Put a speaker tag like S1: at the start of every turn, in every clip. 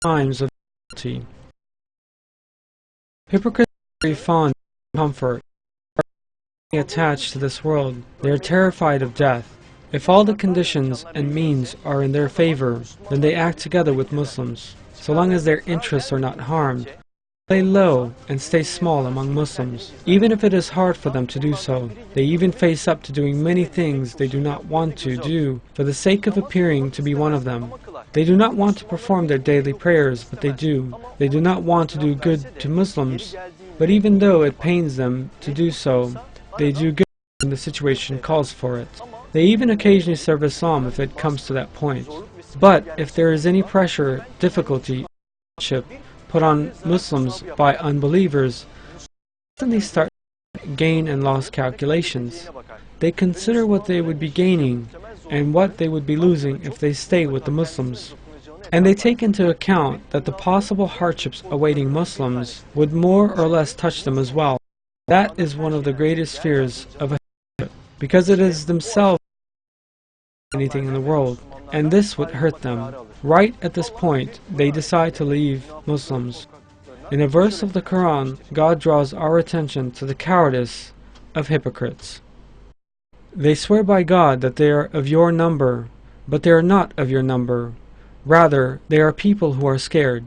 S1: times of difficulty. Hypocrites are very fond of comfort. They are attached to this world. They are terrified of death. If all the conditions and means are in their favor, then they act together with Muslims. So long as their interests are not harmed, they lay low and stay small among Muslims. Even if it is hard for them to do so, they even face up to doing many things they do not want to do for the sake of appearing to be one of them. They do not want to perform their daily prayers, but they do. They do not want to do good to Muslims, but even though it pains them to do so, they do good when the situation calls for it. They even occasionally serve Islam if it comes to that point. But if there is any pressure, difficulty, hardship put on Muslims by unbelievers, then they start gain and loss calculations. They consider what they would be gaining and what they would be losing if they stay with the Muslims. And they take into account that the possible hardships awaiting Muslims would more or less touch them as well. That is one of the greatest fears of a hypocrite, because it is themselves anything in the world, and this would hurt them. Right at this point, they decide to leave Muslims. In a verse of the Quran, God draws our attention to the cowardice of hypocrites. They swear by God that they are of your number, but they are not of your number. Rather, they are people who are scared.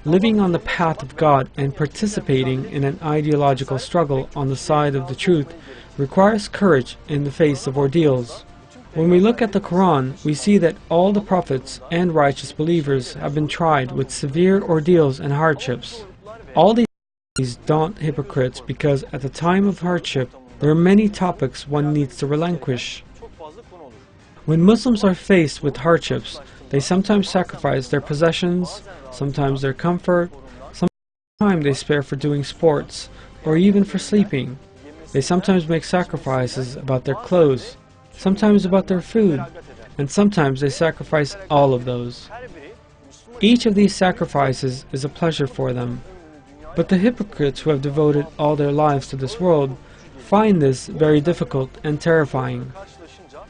S1: Living on the path of God and participating in an ideological struggle on the side of the truth requires courage in the face of ordeals. When we look at the Quran, we see that all the prophets and righteous believers have been tried with severe ordeals and hardships. All these daunt hypocrites because at the time of hardship, there are many topics one needs to relinquish. When Muslims are faced with hardships, they sometimes sacrifice their possessions, sometimes their comfort, sometimes they spare for doing sports, or even for sleeping. They sometimes make sacrifices about their clothes, sometimes about their food, and sometimes they sacrifice all of those. Each of these sacrifices is a pleasure for them. But the hypocrites who have devoted all their lives to this world find this very difficult and terrifying.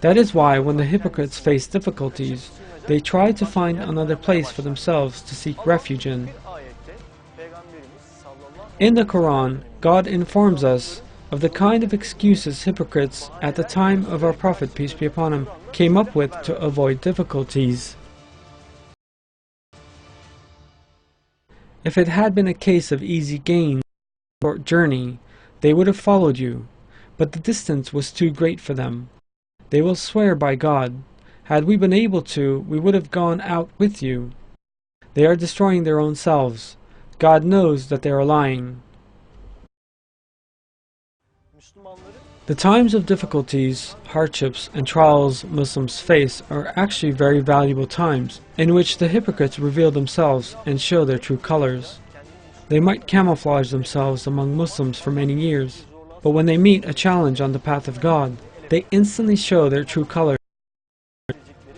S1: That is why when the hypocrites face difficulties, they try to find another place for themselves to seek refuge in. In the Quran, God informs us of the kind of excuses hypocrites at the time of our Prophet, peace be upon him, came up with to avoid difficulties. If it had been a case of easy gain or short journey, they would have followed you, but the distance was too great for them. They will swear by God, had we been able to, we would have gone out with you. They are destroying their own selves. God knows that they are lying. The times of difficulties, hardships, and trials Muslims face are actually very valuable times in which the hypocrites reveal themselves and show their true colors. They might camouflage themselves among Muslims for many years, but when they meet a challenge on the path of God, they instantly show their true colors.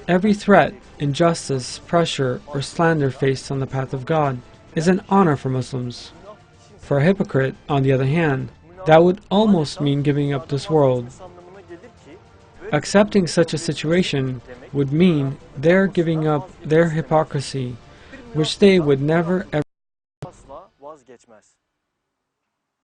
S1: Every threat, injustice, pressure, or slander faced on the path of God is an honor for Muslims. For a hypocrite, on the other hand, that would almost mean giving up this world. Accepting such a situation would mean their giving up their hypocrisy, which they would never ever.